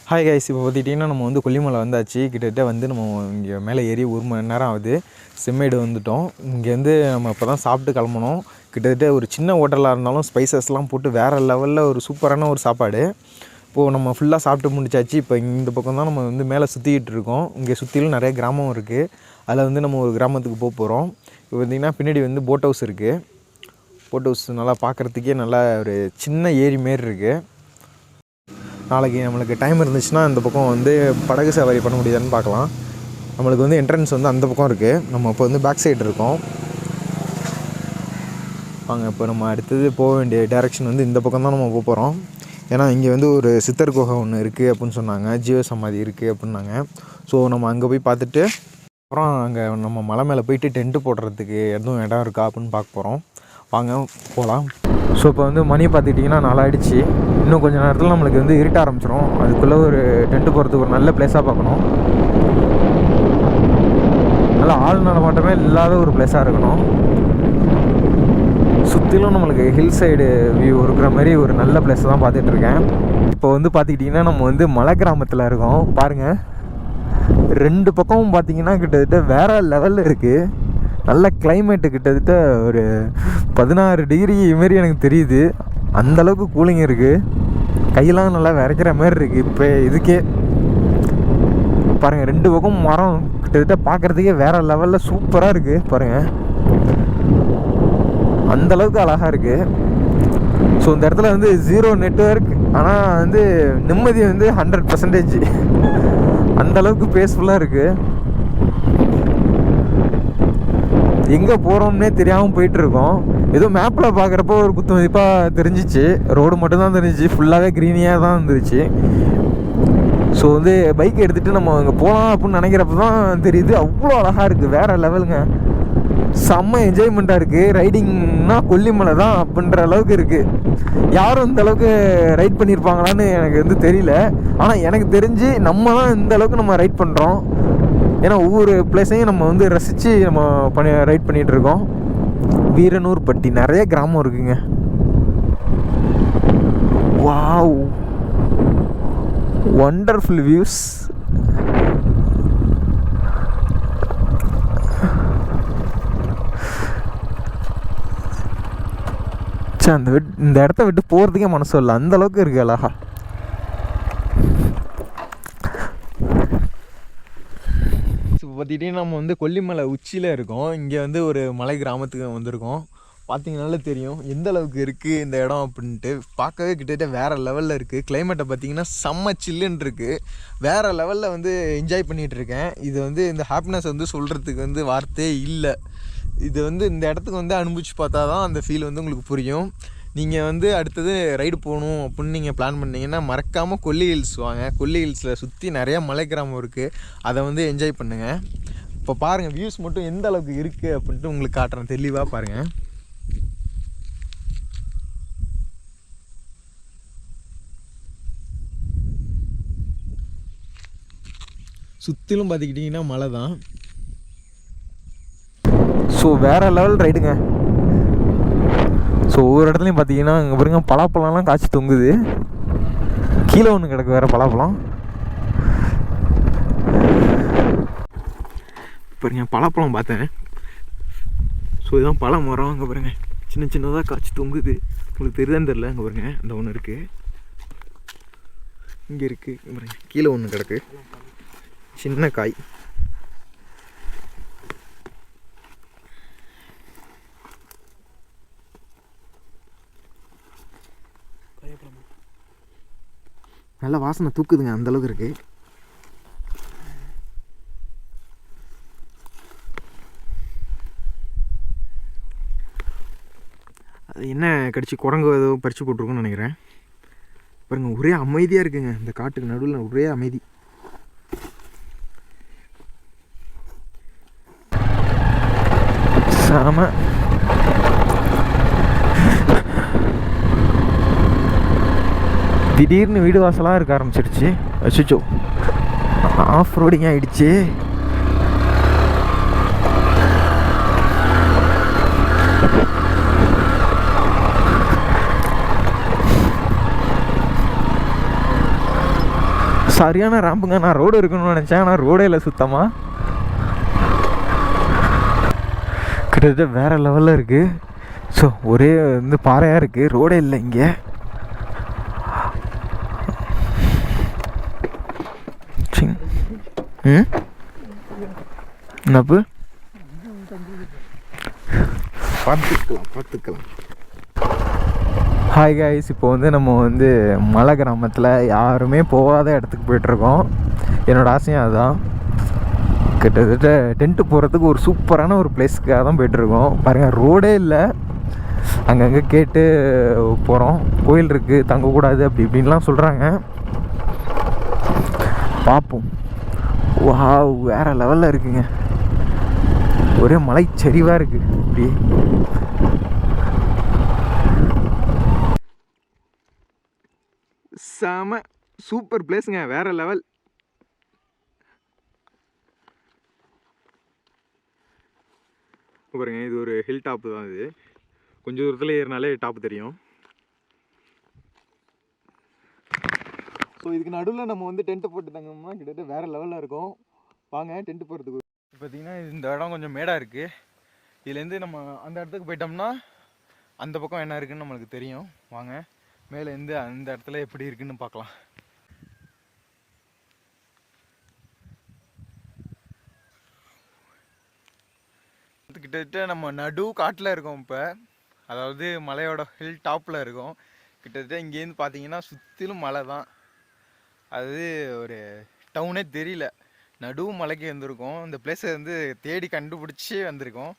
Hi guys, இப்போ பார்த்துக்கிட்டிங்கன்னா நம்ம வந்து கொல்லிமலை வந்தாச்சு. கிட்டத்தட்ட வந்து நம்ம இங்கே மேலே ஏறி 1 மணி நேரம் ஆகுது. செம்மேடு வந்துவிட்டோம். இங்கேருந்து நம்ம இப்போ தான் சாப்பிட்டு கிளம்பணும். கிட்டத்தட்ட ஒரு சின்ன ஹோட்டலாக இருந்தாலும் ஸ்பைசஸ்லாம் போட்டு வேறு லெவலில் ஒரு சூப்பரான ஒரு சாப்பாடு. இப்போது நம்ம ஃபுல்லாக சாப்பிட்டு முடிச்சாச்சு. இப்போ இந்த பக்கம் தான் நம்ம வந்து மேலே சுற்றிக்கிட்டு இருக்கோம். இங்கே சுற்றிலும் நிறைய கிராமம் இருக்குது. அதில் வந்து நம்ம ஒரு கிராமத்துக்கு போகிறோம். இப்போ பார்த்திங்கன்னா பின்னாடி வந்து போட் ஹவுஸ் இருக்குது. போட் ஹவுஸ் நல்லா பார்க்குறதுக்கே நல்லா ஒரு சின்ன ஏரி மாரி இருக்குது. நாளைக்கு நம்மளுக்கு டைம் இருந்துச்சுன்னா இந்த பக்கம் வந்து படகு சவாரி பண்ண முடியாதுன்னு பார்க்கலாம். நம்மளுக்கு வந்து என்ட்ரன்ஸ் வந்து அந்த பக்கம் இருக்குது. நம்ம இப்போ வந்து பேக் சைடு இருக்கோம். வாங்க, இப்போ நம்ம அடுத்தது போக வேண்டிய டைரெக்ஷன் வந்து இந்த பக்கம் தான் நம்ம போகிறோம். ஏன்னா இங்கே வந்து ஒரு சித்தர் குகை ஒன்று இருக்குது அப்படின்னு சொன்னாங்க. ஜீவ சமாதி இருக்குது அப்படின்னாங்க. ஸோ நம்ம அங்கே போய் பார்த்துட்டு அப்புறம் அங்கே நம்ம மலை மேலே போயிட்டு டென்ட்டு போடுறதுக்கு எதுவும் இடம் இருக்கா அப்படின்னு பார்க்க போகிறோம். வாங்க போகலாம். ஸோ இப்போ வந்து மணி பார்த்துக்கிட்டிங்கன்னா 4 ஆகிடுச்சு. இன்னும் கொஞ்சம் நேரத்தில் நம்மளுக்கு வந்து இருட்ட ஆரம்பிச்சிடும். அதுக்குள்ளே ஒரு டென்ட்டு போகிறதுக்கு ஒரு நல்ல பிளேஸாக பார்க்கணும். நல்லா ஆள் நடமாட்டமே இல்லாத ஒரு பிளேஸாக இருக்கணும். சுற்றிலும் நம்மளுக்கு ஹில் சைடு வியூ இருக்கிற மாதிரி ஒரு நல்ல பிளேஸை தான் பார்த்துட்ருக்கேன். இப்போ வந்து பார்த்துக்கிட்டிங்கன்னா நம்ம வந்து மலை கிராமத்தில் இருக்கோம். பாருங்கள், 2 பக்கமும் பார்த்திங்கன்னா கிட்டத்தட்ட வேறு லெவலில் இருக்குது. நல்ல கிளைமேட்டு, கிட்டத்தட்ட ஒரு 16 டிகிரி மாரி எனக்கு தெரியுது. அந்தளவுக்கு கூலிங் இருக்குது. கையெல்லாம் நல்லா விரைக்கிற மாதிரி இருக்குது. இப்போ இதுக்கே பாருங்கள், 2 பக்கம் மரம் கிட்டத்தட்ட பார்க்குறதுக்கே வேறு லெவலில் சூப்பராக இருக்குது. பாருங்கள், அந்தளவுக்கு அழகாக இருக்குது. ஸோ இந்த இடத்துல வந்து 0 நெட்வொர்க், ஆனால் வந்து நிம்மதி வந்து 100%. அந்தளவுக்கு பீஸ்ஃபுல்லாக இருக்குது. எங்கே போகிறோம்னே தெரியாமல் போயிட்டுருக்கோம். ஏதோ மேப்பில் பார்க்குறப்போ ஒரு குத்து மதிப்பாக தெரிஞ்சிச்சு. ரோடு மட்டும்தான் தெரிஞ்சிச்சு, ஃபுல்லாகவே க்ரீனியாக தான் இருந்துச்சு. ஸோ வந்து பைக் எடுத்துகிட்டு நம்ம அங்கே போகலாம் அப்படின்னு நினைக்கிறப்ப தான் தெரியுது அவ்வளோ அழகாக இருக்குது. வேறு லெவலுங்க, செம்ம என்ஜாய்மெண்ட்டாக இருக்குது. ரைடிங்னா கொல்லிமலை தான் அப்படின்ற அளவுக்கு இருக்குது. யாரும் இந்த அளவுக்கு ரைட் பண்ணியிருப்பாங்களான்னு எனக்கு வந்து தெரியல. ஆனால் எனக்கு தெரிஞ்சு நம்ம தான் இந்த அளவுக்கு நம்ம ரைட் பண்ணுறோம். ஏன்னா ஒவ்வொரு பிளேஸையும் நம்ம வந்து ரசித்து நம்ம ரைட் பண்ணிகிட்ருக்கோம். வீரனூர்பட்டி நிறைய கிராமம் இருக்குங்க. Wow, wonderful views. இந்த இடத்த விட்டு போகிறதுக்கே மனசு இல்லை, அந்தளவுக்கு இருக்குது அழகா. பார்த்துக்கிட்டே நம்ம வந்து கொல்லிமலை உச்சியில் இருக்கோம். இங்கே வந்து ஒரு மலை கிராமத்துக்கு வந்திருக்கோம். பார்த்தீங்கனாலே தெரியும் எந்த அளவுக்கு இருக்குது இந்த இடம் அப்படின்ட்டு. பார்க்கவே கிட்டத்தட்ட வேறு லெவலில் இருக்குது. கிளைமேட்டை பார்த்திங்கன்னா செம்ம சில்லுன்னு இருக்குது. வேறு லெவலில் வந்து என்ஜாய் பண்ணிகிட்ருக்கேன். இது வந்து இந்த ஹாப்பினஸ் வந்து சொல்கிறதுக்கு வந்து வார்த்தையே இல்லை. இது வந்து இந்த இடத்துக்கு வந்து அனுபவிச்சு பார்த்தா தான் அந்த ஃபீல் வந்து உங்களுக்கு புரியும். நீங்கள் வந்து அடுத்தது ரைடு போகணும் அப்படின்னு நீங்கள் பிளான் பண்ணிங்கன்னா மறக்காமல் கொல்லி ஹில்ஸ் வாங்க. கொல்லி ஹில்ஸில் சுற்றி நிறையா மலை கிராமம் இருக்குது. அதை வந்து என்ஜாய் பண்ணுங்கள். இப்போ பாருங்கள், வியூஸ் மட்டும் எந்த அளவுக்கு இருக்குது அப்படின்ட்டு உங்களுக்கு காட்டுறேன். தெளிவாக பாருங்கள். சுற்றிலும் பார்த்துக்கிட்டிங்கன்னா மலை தான். ஸோ வேறு லெவல் ரைடுங்க. ஸோ ஒவ்வொரு இடத்துலையும் பார்த்தீங்கன்னா இங்கே பாருங்க, பலாப்பழம்லாம் காய்ச்சி தொங்குது. கீழே ஒன்று கிடக்கு வேறு பலாப்பழம். பாருங்க, பலாப்பழம் பார்த்தேன். ஸோ இதுதான் பழ மரம். அங்கே பாருங்க, சின்ன சின்னதாக காய்ச்சி தொங்குது. உங்களுக்கு தெரியுதான்னு தெரில. அங்கே பாருங்க, அந்த ஒன்று இருக்குது, இங்கே இருக்குது. பாருங்க, கீழே ஒன்று கிடக்கு, சின்ன காய். நல்ல வாசனை தூக்குதுங்க, அந்தளவுக்கு இருக்குது. அது என்ன கடிச்சு குரங்கு ஏதோ பறித்து போட்டிருக்குன்னு நினைக்கிறேன். பாருங்கள், ஒரே அமைதியாக இருக்குங்க. இந்த காட்டுக்கு நடுவில் ஒரே அமைதி. சாம திடீர்னு வீடு வாசலாக இருக்க ஆரம்பிச்சிருச்சு. அச்சோ, ஆஃப் ரோடிங் ஆகிடுச்சு. சரியான ரேம்புங்க. நான் ரோடு இருக்கணும்னு நினச்சேன், ஆனால் ரோடே இல்லை சுத்தமாக. கிட்டத்தட்ட வேறு லெவலில் இருக்குது. ஸோ ஒரே வந்து பாறையாக இருக்குது, ரோடே இல்லை இங்கே. என்னப்பு பார்த்துக்கலாம். ஹாய் காய்ஸ், இப்போ வந்து நம்ம வந்து மலை கிராமத்தில் யாருமே போகாத இடத்துக்கு போயிட்டுருக்கோம். என்னோடய ஆசையும் அதுதான். கிட்டத்தட்ட டென்ட்டு போகிறதுக்கு ஒரு சூப்பரான ஒரு பிளேஸ்க்காக தான் போயிட்டுருக்கோம். பாருங்கள், ரோடே இல்லை. அங்கங்கே கேட்டு போகிறோம். கோயில் இருக்குது, தங்கக்கூடாது அப்படி இப்படின்லாம் சொல்கிறாங்க. பார்ப்போம். வாவ், வேறு லெவலில் இருக்குங்க. ஒரே மலைச்சரிவாக இருக்குது. இப்படி செம சூப்பர் பிளேஸுங்க, வேறு லெவல். பாருங்க, இது ஒரு ஹில் டாப்பு தான். இது கொஞ்சம் தூரத்தில் ஏறினாலே டாப்பு தெரியும். ஸோ இதுக்கு நடுவில் நம்ம வந்து டென்ட்டு போட்டு தங்கணும்னா கிட்டத்தட்ட வேறு லெவலில் இருக்கும். வாங்க டென்ட்டு போகிறதுக்கு. பார்த்திங்கன்னா இந்த இடம் கொஞ்சம் மேடாக இருக்குது. இதுலேருந்து நம்ம அந்த இடத்துக்கு போயிட்டோம்னா அந்த பக்கம் என்ன இருக்குதுன்னு நம்மளுக்கு தெரியும். வாங்க மேலேருந்து அந்த இடத்துல எப்படி இருக்குதுன்னு பார்க்கலாம். கிட்டத்தட்ட நம்ம நடு காட்டில் இருக்கோம் இப்போ. அதாவது மலையோட ஹில் டாப்பில் இருக்கோம். கிட்டத்தட்ட இங்கேருந்து பார்த்தீங்கன்னா சுற்றிலும் மலை தான். அது ஒரு டவுனே தெரியல. நடு மலைக்கு வந்திருக்கோம். இந்த பிளேஸை வந்து தேடி கண்டுபிடிச்சி வந்திருக்கோம்.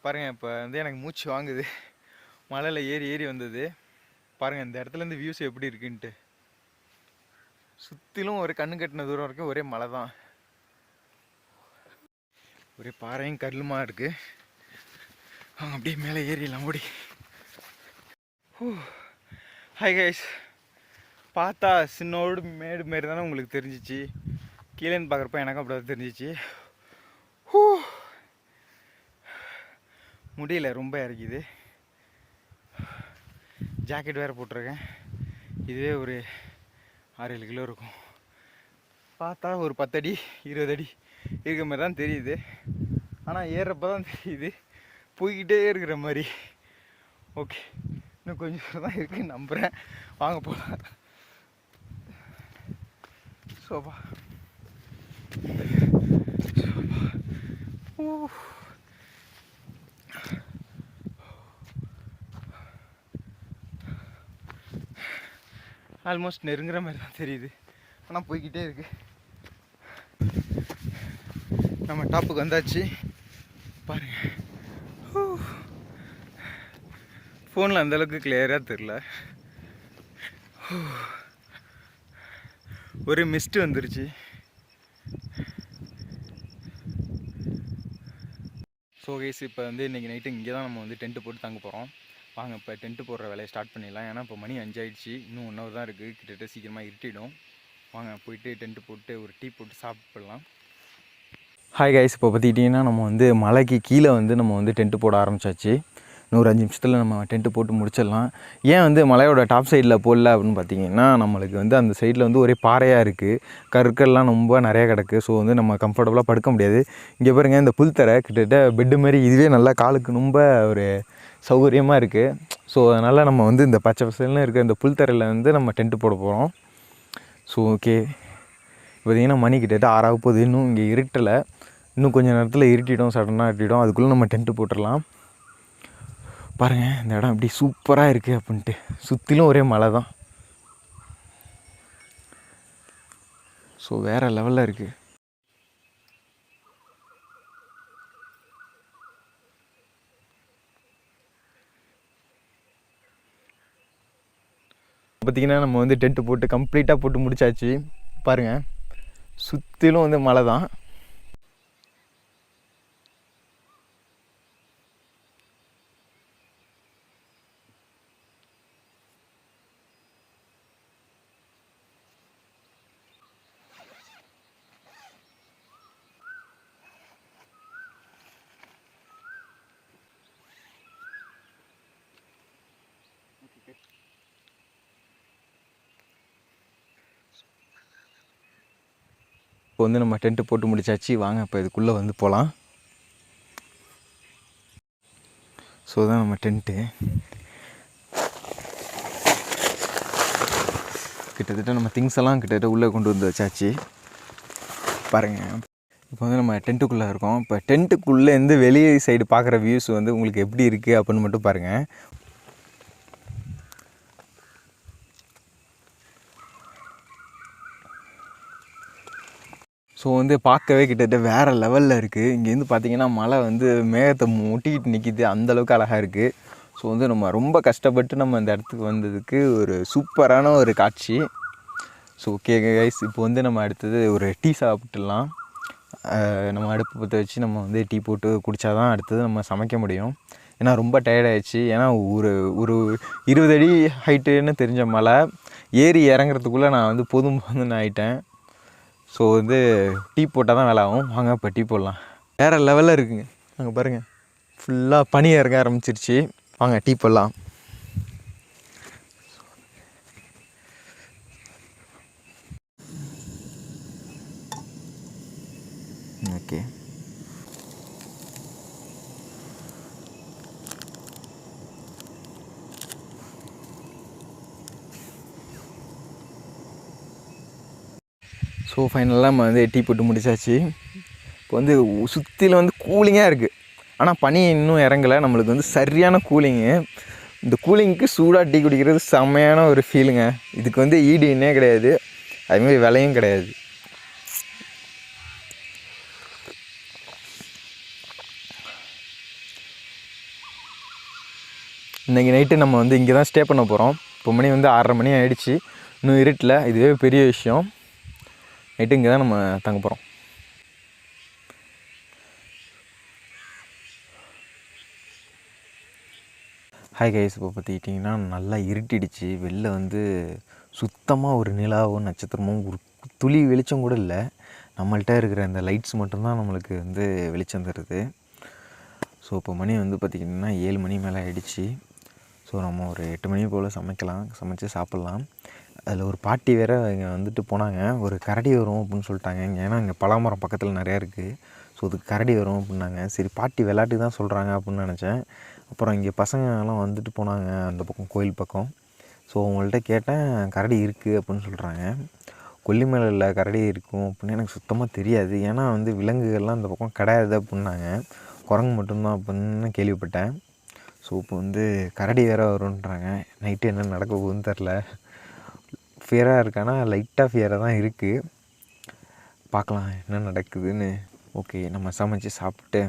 பாருங்கள், இப்போ வந்து எனக்கு மூச்சு வாங்குது. மலையில் ஏறி வந்தது. பாருங்கள் இந்த இடத்துலேருந்து வியூஸ் எப்படி இருக்குன்ட்டு. சுற்றிலும் ஒரு கண்ணு கட்டின தூரம் வரைக்கும் ஒரே மலை தான். ஒரே பாறையும் கல்லுமா இருக்குது. அப்படியே மேலே ஏறிடலாம் ஓடி. ஹாய் கைஸ், பார்த்தா சின்னோடு மேடு மாரி தானே உங்களுக்கு தெரிஞ்சிச்சு. கீழேன்னு பார்க்குறப்ப எனக்கும் அப்படி தான் தெரிஞ்சிச்சு. முடியல, ரொம்ப இறக்கிது. ஜாக்கெட் வேறு போட்டிருக்கேன். இதுவே ஒரு 6-7 கிலோ இருக்கும். பார்த்தா ஒரு 10 அடி 20 அடி இருக்கிற மாதிரி தான் தெரியுது. ஆனால் ஏறுறப்ப தான் தெரியுது போய்கிட்டே இருக்கிற மாதிரி. ஓகே, இன்னும் கொஞ்சம் தூரம் தான் இருக்குன்னு நம்புகிறேன். வாங்க போகலாம். சோபா ஆல்மோஸ்ட் நெருங்குற மாதிரி தான் தெரியுது. ஆனால் போய்கிட்டே இருக்கு. நம்ம டாப்புக்கு வந்தாச்சு. பாருங்க, ஃபோனில் அந்தளவுக்கு கிளியராக தெரில. ஒரு மிஸ்ட்டு வந்துருச்சு. ஸோ கைஸ், இப்போ வந்து இன்றைக்கி நைட்டு இங்கே தான் நம்ம வந்து டென்ட்டு போட்டு தங்க போகிறோம். வாங்க இப்போ டென்ட்டு போடுற வேலையை ஸ்டார்ட் பண்ணிடலாம். ஏன்னா இப்போ மணி 5 ஆகிடுச்சு. இன்னும் 1 ஹவர் தான் இருக்குது. கிட்டத்தட்ட சீக்கிரமாக இருட்டிடும். வாங்க போயிட்டு டென்ட்டு போட்டு ஒரு டீ போட்டு சாப்பிடலாம். ஹாய் கைஸ், இப்போ பார்த்துக்கிட்டிங்கன்னா நம்ம வந்து மலைக்கு கீழே வந்து நம்ம வந்து டென்ட்டு போட ஆரம்பித்தாச்சு. இன்னும் ஒரு 5 நிமிஷத்தில் நம்ம டென்ட்டு போட்டு முடிச்சிடலாம். ஏன் வந்து மலையோட டாப் சைடில் போடல அப்படின்னு பார்த்தீங்கன்னா, நம்மளுக்கு வந்து அந்த சைடில் வந்து ஒரே பாறையாக இருக்குது. கற்கள்லாம் ரொம்ப நிறையா கிடக்கு. ஸோ வந்து நம்ம கம்ஃபர்டபுளாக படுக்க முடியாது. இங்கே பாருங்கள், இந்த புல்தரை கிட்டத்தட்ட பெட்டு மாதிரி இதுவே நல்லா காலுக்கு ரொம்ப ஒரு சௌகரியமாக இருக்குது. ஸோ அதனால் நம்ம வந்து இந்த பச்சை பசல்னு இருக்க இந்த புல்தரையில் வந்து நம்ம டென்ட்டு போட போகிறோம். ஸோ ஓகே, பார்த்திங்கன்னா மணி கிட்டத்தட்ட 6 ஆக போகுது. இன்னும் இங்கே இருட்டலை. இன்னும் கொஞ்சம் நேரத்தில் இருட்டிடும், சடனாக இருட்டிடும். அதுக்குள்ளே நம்ம டென்ட்டு போட்டுடலாம். பாருங்கள் இந்த இடம் எப்படி சூப்பராக இருக்குது அப்படின்ட்டு. சுற்றிலும் ஒரே மலை தான். ஸோ வேறு லெவலில் இருக்குது. பார்த்திங்கன்னா நம்ம வந்து டென்ட்டு போட்டு கம்ப்ளீட்டாக போட்டு முடிச்சாச்சு. பாருங்கள் சுற்றிலும் வந்து மலை தான். இப்போ வந்து நம்ம டென்ட்டு போட்டு முடிச்சாச்சு. வாங்க இப்போ இதுக்குள்ளே வந்து போகலாம். ஸோ தான் நம்ம டென்ட்டு கிட்டத்தட்ட நம்ம திங்ஸ் எல்லாம் கிட்டத்தட்ட உள்ளே கொண்டு வந்து வச்சாச்சு. பாருங்கள், இப்போ வந்து நம்ம டென்ட்டுக்குள்ளே இருக்கோம். இப்போ டென்ட்டுக்குள்ளேருந்து வெளியே சைடு பார்க்குற வியூஸ் வந்து உங்களுக்கு எப்படி இருக்குது அப்படின்னு மட்டும் பாருங்கள். ஸோ வந்து பார்க்கவே கிட்டத்தட்ட வேறு லெவலில் இருக்குது. இங்கேருந்து பார்த்திங்கன்னா மழை வந்து மேகத்தை முட்டிக்கிட்டு நிற்கிது, அந்தளவுக்கு அழகாக இருக்குது. ஸோ வந்து நம்ம ரொம்ப கஷ்டப்பட்டு நம்ம இந்த இடத்துக்கு வந்ததுக்கு ஒரு சூப்பரான ஒரு காட்சி. ஸோ ஓகே கைஸ், இப்போ வந்து நம்ம அடுத்தது ஒரு டீ சாப்பிட்டுலாம். நம்ம அடுப்பு பற்ற வச்சு நம்ம வந்து டீ போட்டு குடித்தா தான் அடுத்தது நம்ம சமைக்க முடியும். ஏன்னா ரொம்ப டயர்டாகிடுச்சு. ஏன்னா ஒரு ஒரு 20 அடி ஹைட்டுன்னு தெரிஞ்ச மலை ஏறி இறங்குறதுக்குள்ளே நான் வந்து போதும்னு ஆகிட்டேன். ஸோ வந்து டீ போட்டால் தான் வேலை ஆகும். வாங்க இப்போ டீ போடலாம். வேறு லெவலில் இருக்குங்க. அங்கே பாருங்கள், ஃபுல்லாக பனி இறங்க ஆரம்பிச்சிருச்சு. வாங்க டீ போடலாம். ஓகே, ஸோ ஃபைனலாக நம்ம வந்து டீ போட்டு முடிச்சாச்சு. இப்போ வந்து சுற்றியில் வந்து கூலிங்காக இருக்குது. ஆனால் பனி இன்னும் இறங்கலை. நம்மளுக்கு வந்து சரியான கூலிங்கு. இந்த கூலிங்க்கு சூடாக டீ குடிக்கிறது செம்மையான ஒரு ஃபீலுங்க. இதுக்கு வந்து ஈடு இன்னே கிடையாது, அதுமாதிரி விலையும் கிடையாது. இன்றைக்கி நைட்டு நம்ம வந்து இங்கே தான் ஸ்டே பண்ண போகிறோம். இப்போ மணி வந்து 6:30 மணி ஆகிடுச்சு. இன்னும் இருட்டில், இதுவே பெரிய விஷயம். நைட்டு இங்கே தான் நம்ம தங்க போகிறோம். ஹாய் கைஸ், இப்போ பார்த்துக்கிட்டிங்கன்னா நல்லா இருட்டிடுச்சு. வெளில வந்து சுத்தமாக ஒரு நிலாவும் நட்சத்திரமும் ஒரு துளி வெளிச்சம் கூட இல்லை. நம்மள்கிட்ட இருக்கிற அந்த லைட்ஸ் மட்டும்தான் நம்மளுக்கு வந்து வெளிச்சம் தருது. ஸோ இப்போ மணி வந்து பார்த்திங்கன்னா 7 மணி மேலே ஆகிடுச்சு. ஸோ நம்ம ஒரு 8 மணி போல் சமைச்சு சாப்பிட்லாம். அதில் ஒரு பாட்டி வேறு இங்கே வந்துட்டு போனாங்க. ஒரு கரடி வரும் அப்படின்னு சொல்லிட்டாங்க. இங்கே ஏன்னா இங்கே பலாமரம் பக்கத்தில் நிறையா இருக்குது. ஸோ அதுக்கு கரடி வரும் அப்படின்னாங்க. சரி, பாட்டி விளையாட்டுக்கு தான் சொல்கிறாங்க அப்படின்னு நினச்சேன். அப்புறம் இங்கே பசங்கள்லாம் வந்துட்டு போனாங்க அந்த பக்கம், கோயில் பக்கம். ஸோ அவங்கள்ட்ட கேட்டேன், கரடி இருக்குது அப்படின்னு சொல்கிறாங்க. கொல்லிமலையில் கரடி இருக்கும் அப்படின்னு எனக்கு சுத்தமாக தெரியாது. ஏன்னா வந்து விலங்குகள்லாம் அந்த பக்கம் கிடையாது அப்படின்னாங்க. குரங்கு மட்டும்தான் அப்படின்னு கேள்விப்பட்டேன். ஸோ இப்போ வந்து கரடி வேறு வரும்ன்றாங்க. நைட்டு என்ன நடக்க போகுதுன்னு தெரில. ஃபியராக இருக்கானா, லைட்டாக ஃபியராக தான் இருக்குது. பார்க்கலாம் என்ன நடக்குதுன்னு. ஓகே, நம்ம சமைச்சு சாப்பிட்டு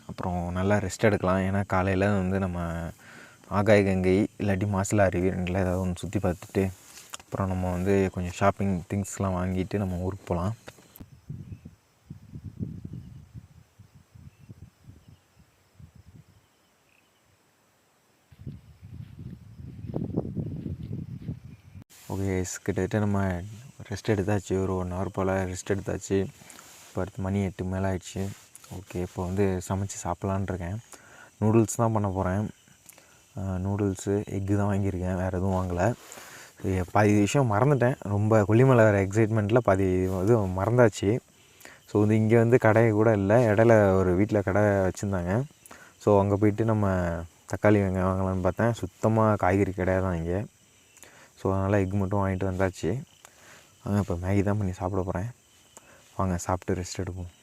அப்புறம் நல்லா ரெஸ்ட் எடுக்கலாம். ஏன்னா காலையில் வந்து நம்ம ஆகாய கங்கை இல்லாட்டி மாசிலா அருவி ரெண்டில் ஏதாவது ஒன்று சுற்றி பார்த்துட்டு அப்புறம் நம்ம வந்து கொஞ்சம் ஷாப்பிங் திங்ஸ்லாம் வாங்கிட்டு நம்ம ஊருக்கு போகலாம். ஓகே, கிட்டத்தட்ட நம்ம ரெஸ்ட் எடுத்தாச்சு. ஒரு 1 ஹவர் போல் ரெஸ்ட் எடுத்தாச்சு. இப்போ அடுத்து மணி 8 மேலே ஆயிடுச்சு. ஓகே, இப்போ வந்து சமைச்சு சாப்பிட்லான் இருக்கேன். நூடுல்ஸ் தான் பண்ண போகிறேன். நூடுல்ஸு, எக்கு தான் வாங்கியிருக்கேன், வேறு எதுவும் வாங்கலை. பாதி விஷயம் மறந்துட்டேன். ரொம்ப கொல்லிமலை வேறு எக்ஸைட்மெண்ட்டில் பாதி இது மறந்தாச்சு. ஸோ வந்து இங்கே வந்து கடை கூட இல்லை. இடையில ஒரு வீட்டில் கடை வச்சுருந்தாங்க. ஸோ அங்கே போயிட்டு நம்ம தக்காளி வெங்காயம் வாங்கலான்னு பார்த்தேன். சுத்தமாக காய்கறி கடை தான் இங்கே. ஸோ அதனால் எக் மட்டும் வாங்கிட்டு வந்தாச்சு. இப்போ மேகி தான் பண்ணி சாப்பிட போகிறேன். வாங்க சாப்பிட்டு ரெஸ்ட் எடுப்போம்.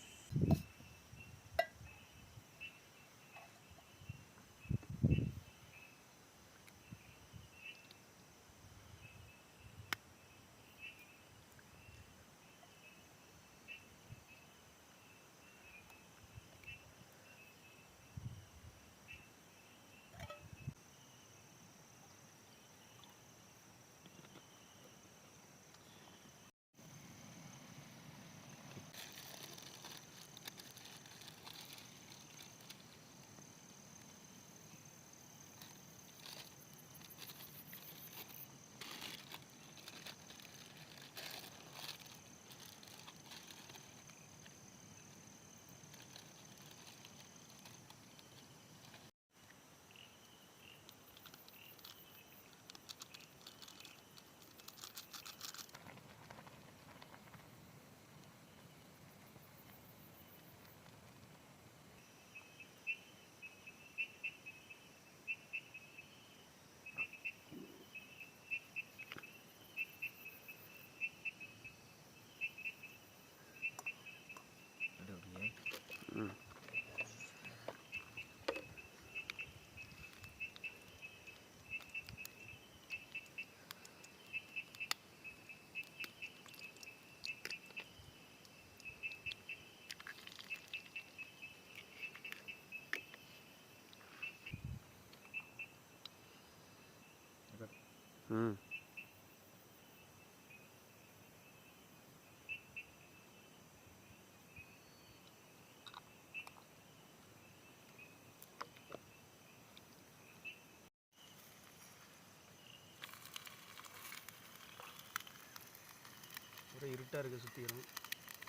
இருட்டாக இருக்க சுற்றிக்கிறோம்.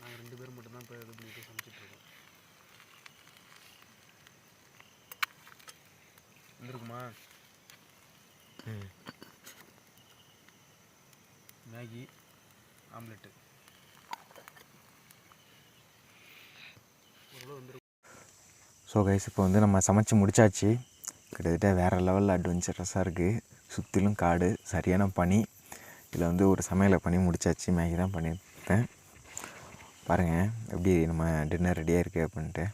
நாங்கள் 2 பேர் மட்டும்தான் இப்போ இது பண்ணிட்டு சமைச்சிட்ருக்கோம். வந்துருக்குமா மேகி ஆம்லெட்டு ஓரளவு வந்துருக்கு. ஸோ கைஸ் இப்போ வந்து நம்ம சமைச்சு முடிச்சாச்சு. கிட்டத்தட்ட வேறு லெவலில் அட்வென்ச்சரஸாக இருக்குது. சுற்றிலும் காடு, சரியான பனி. இதில் வந்து ஒரு சமையலை பண்ணி முடிச்சாச்சு. மேகி தான் பண்ணியிருப்பேன். பாருங்கள் எப்படி நம்ம டின்னர் ரெடியாக இருக்குது அப்படின்ட்டு.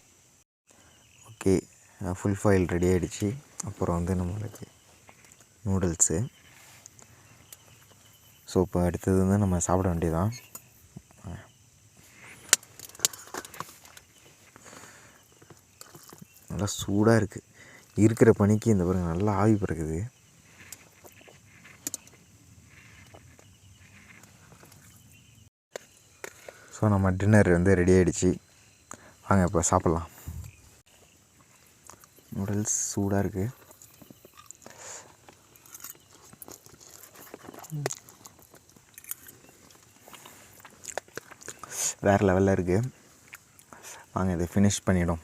ஓகே, ஃபுல் ஃபாயில் ரெடி ஆகிடுச்சு. அப்புறம் வந்து நம்மளுக்கு நூடுல்ஸு. ஸோ இப்போ அடுத்தது வந்து நம்ம சாப்பிட வேண்டியதான். நல்லா சூடாக இருக்குது. இருக்கிற பனிக்கு இந்த பாருங்க நல்லா ஆவி பறக்குது. ஸோ நம்ம டின்னர் வந்து ரெடி ஆகிடுச்சு. வாங்க இப்போ சாப்பிட்லாம். நூடுல்ஸ் சூடாக இருக்குது. வேறு லெவலில் இருக்குது. வாங்க இதை ஃபினிஷ் பண்ணிவிடும்.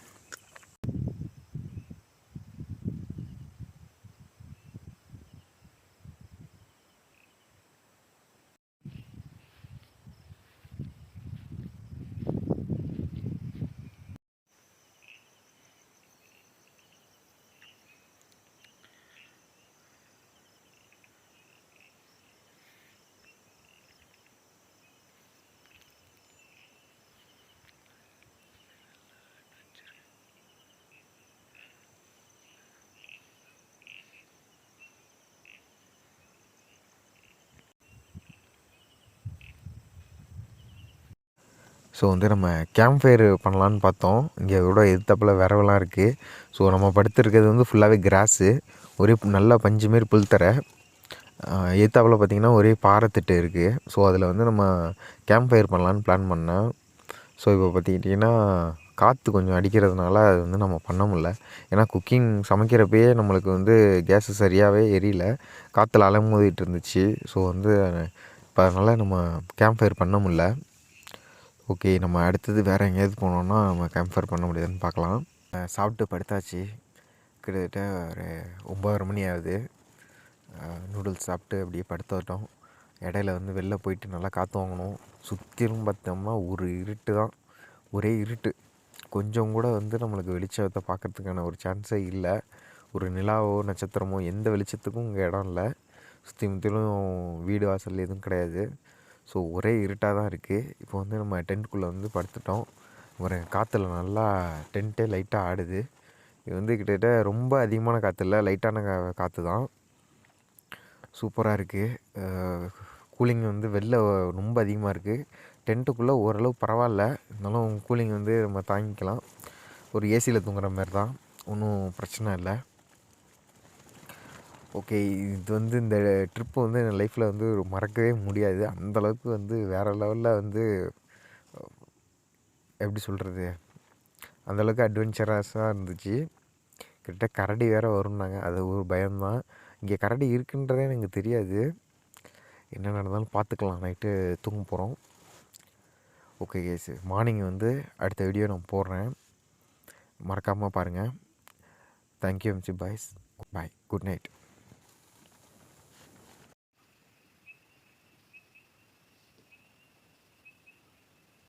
ஸோ வந்து நம்ம கேம்ப் ஃபயர் பண்ணலான்னு பார்த்தோம். இங்கே கூட எதிர்த்தாப்பில் விரவெல்லாம் இருக்குது. ஸோ நம்ம படுத்துருக்கிறது வந்து ஃபுல்லாகவே கிராஸு, ஒரே நல்லா பஞ்சு மாரி புல்தரை. எதிர்த்தாப்பில் பார்த்திங்கன்னா ஒரே பாறைத்திட்டு இருக்குது. ஸோ அதில் வந்து நம்ம கேம்ப் ஃபயர் பண்ணலான்னு பிளான் பண்ணேன். ஸோ இப்போ பார்த்துக்கிட்டிங்கன்னா காற்று கொஞ்சம் அடிக்கிறதுனால அது வந்து நம்ம பண்ண முடில. ஏன்னா குக்கிங் சமைக்கிறப்பயே நம்மளுக்கு வந்து கேஸு சரியாகவே எரியல, காற்றுல அலைமோதிட்டு இருந்துச்சு. ஸோ வந்து இப்போ அதனால் நம்ம கேம்ப் ஃபயர் பண்ண முடில. ஓகே, நம்ம அடுத்தது வேறு எங்கேயாவது போனோன்னா நம்ம கேம்ப் ஃபயர் பண்ண முடியாதுன்னு பார்க்கலாம். சாப்பிட்டு படுத்தாச்சு. கிட்டத்தட்ட ஒரு 9:30 மணி ஆகுது. நூடுல்ஸ் சாப்பிட்டு அப்படியே படுத்துட்டோம். இடையில வந்து வெளில போயிட்டு நல்லா காற்று வாங்கணும். சுற்றிலும் பார்த்தோம்னா ஒரு இருட்டு தான், ஒரே இருட்டு. கொஞ்சம் கூட வந்து நம்மளுக்கு வெளிச்சத்தை பார்க்குறதுக்கான ஒரு சான்ஸே இல்லை. ஒரு நிலாவோ நட்சத்திரமோ எந்த வெளிச்சத்துக்கும் இங்கே இடம் இல்லை. சுற்றி முற்றிலும் வீடு வாசல் எதுவும் கிடையாது. ஸோ ஒரே இருட்டாக தான் இருக்குது. இப்போ வந்து நம்ம டென்ட்டுக்குள்ளே வந்து படுத்துட்டோம். ஒரு காற்றுல நல்லா டென்ட்டே லைட்டாக ஆடுது. இது வந்து கிட்டத்தட்ட ரொம்ப அதிகமான காற்று இல்லை, லைட்டான காற்று தான். சூப்பராக இருக்குது. கூலிங் வந்து வெளில ரொம்ப அதிகமாக இருக்குது. டென்ட்டுக்குள்ளே ஓரளவு பரவாயில்ல, இருந்தாலும் கூலிங் வந்து நம்ம தாங்கிக்கலாம். ஒரு ஏசியில் தூங்குற மாதிரி தான், ஒன்றும் பிரச்சனை இல்லை. ஓகே, இது வந்து இந்த ட்ரிப்பு வந்து என் லைஃப்பில் வந்து மறக்கவே முடியாது. அந்தளவுக்கு வந்து வேறு லெவலில் வந்து எப்படி சொல்கிறது, அந்தளவுக்கு அட்வென்ச்சரஸாக இருந்துச்சு. கிட்ட கரடி வேறு வரும்னாங்க, அது ஒரு பயம்தான். இங்கே கரடி இருக்குன்றதே எனக்கு தெரியாது. என்ன நடந்தாலும் பார்த்துக்கலாம், நைட்டு தூங்க போகிறோம். ஓகே கேஸ், மார்னிங் வந்து அடுத்த வீடியோ நான் போடுறேன், மறக்காமல் பாருங்கள். Thank you MC boys. Bye, good night.